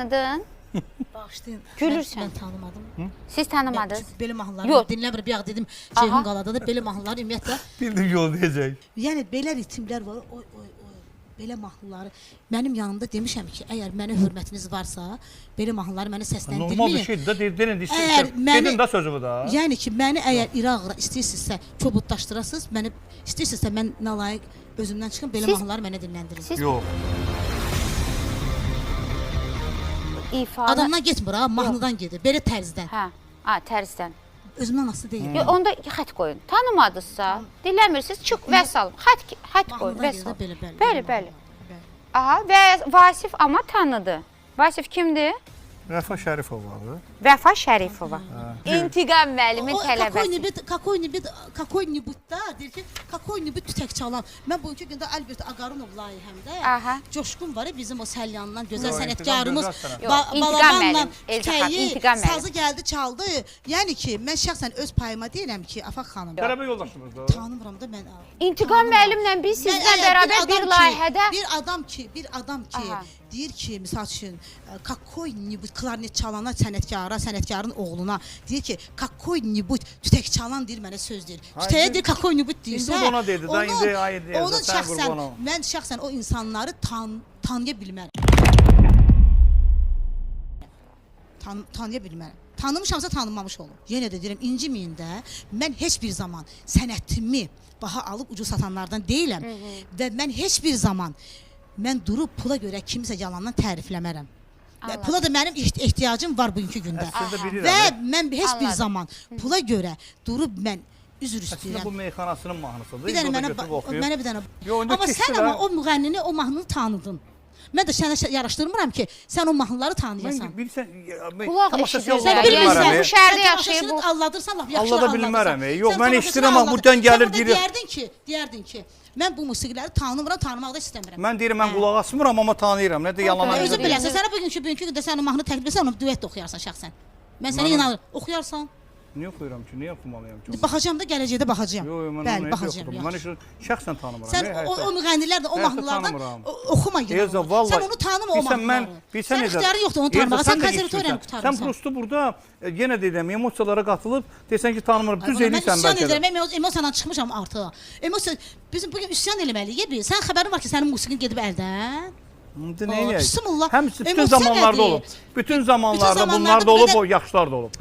tanıdın? Bağışlayın. Gülürsən. Mən tanımadım. Siz tanımadınız? Belə mahnıları Yox. dinləmir. Bir dedim Ceyhun Qalada da belə mahnıları ümumiyyətlə. Bildim yol diyecek. Yəni belə ritmlər var. Oy. Belə mahnıları mənim yanımda demişəm ki, əgər mənə hörmətiniz varsa, belə mahnıları mənə səsləndirməyin. Normal bir şeydir da dedin Əgər məni- dedin da sözümü da. Yəni ki, məni əgər İraqla istəyirsinizsə kobudlaşdırasınız, məni istəyirsinizsə mən nalayiq özümdən çıxım, belə Siz- mahnıları mənə dinləndirin. Siz Yox. ifadə... Adamdan getmir ha, mahnıdan gedir. Belə tərzdən. Hə, tərzdən. Özümdən asılı deyil. Onda xət qoyun. Tanımadınızsa, dinləmirsiniz, çıx və salın. Xət qoyun və Mahnıdan gedir, salın. belə. Bəli. Aha, və Vasif amma tanıdı. Vasif kimdir? Rəfa Şərifov vardı. Vəfa Şərifova. İntiqam müəllimin tələbəsi. Какой-нибудь da deyir ki, какой-нибудь tütək çalan. Mən bugünkü gündə Albert Ağarunov layihəmdə Aha. Coşqun var ya bizim o Səlyandan gözəl Yox, sənətkarımız İntiqam gözəl Yox, İntiqam balabanla müəllim, Elçaxan, tütəyi, İntiqam müəllim. sazı gəldi çaldı. Yəni ki, mən şəxsən öz payıma deyirəm ki, Afaq xanım. Tələbə yoldaşımız da. Tanımıram da mən. İntiqam müəllimlə biz sizlə bərabər bir layihədə... Bir adam ki Aha. deyir ki, misal üçün, какой-нибудь klarnet çalana sənətkarın oğluna deyir ki, какой-нибудь tütək çalan deyir mənə söz deyir. Tütəyə deyir какой-нибудь deyirsə. İndi ona dedi da, indi ayı deyir. Onun şəxsən, mən şəxsən o insanları tanıya bilmərəm. Tanıya bilmərəm. Tanımışamsa tanınmamış olur. Yenə də deyirəm, inciməyin də, mən heç bir zaman sənətimi baha alıb ucuz satanlardan deyiləm. Və mən heç bir zaman mən durub pula görə kimsə yalandan tərifləmərəm. Və pula da mənim ehtiyacım var bugünkü gündə. Əslində bilirəm. Və mən heç bir Anladım. zaman pula görə durub mən üzr Əslində istəyirəm. bu meyxanasının mahnısıdır. Bir dənə İndi o da mənə götürüb oxuyub. mənə bir dənə. Yo, indi Amma sən keçdi amma də. o müğənnini, o mahnını tanıdın. Mən də sənə yaraşdırmıram ki, sən o mahnıları tanıyasan. Mən bilsən, Qulaq tamaşaçı eşidirlər. Allah Sən bilmirsən, bilmərəm. bu şəhərdə yaşayıb bu. Alladırsan, lap yaxşı Allah da bilmərəm. Yox, mən eşidirəm, amma buradan gəlir deyir. Deyərdin ki, mən bu musiqiləri tanımıram, tanımaq da istəmirəm. Mən deyirəm, mən qulaq asmıram, amma tanıyıram. Nə də yalan Özün deyirəm. biləsən, sənə bugünkü gündə sən o mahnını təklif etsən, onu duet də oxuyarsan şəxsən. Mən sənə inanıram. Oxuyarsan. Niyə oxuyuram ki? Niyə oxumalıyam ki? Baxacağam da gələcəkdə baxacağam. Yox, mən Bəli, onu baxacağam. oxudum. Mən yaxşı. şəxsən tanımıram. Sən o müğənnilər də o Həyatda mahnılardan tanımıram. oxuma yenə. Elza, vallahi. Sən onu tanıma o Bilsən, mahnıları. bilsən Sən necə- ixtiyarın yoxdur onu Elza, tanımağa. Sən də konservatoriyanı istəyirsən. qurtarmısan. Sən prosto burada yenə deyirəm, emosiyalara qatılıb desən ki, tanımıram. Düz Mən eləyirsən üsyan bəlkə də. edirəm, mən emosiyadan çıxmışam artıq. Emosiya, bizim bugün üsyan eləməliyik biz. Sən xəbərin var ki, sənin musiqin gedib əldən. İndi nə eləyək? Bismillah. Həmsi bütün Emosiya zamanlarda nədir? olub. Bütün zamanlarda zamanlarda bunlar da olub, bir də- o yaxşılar da olub.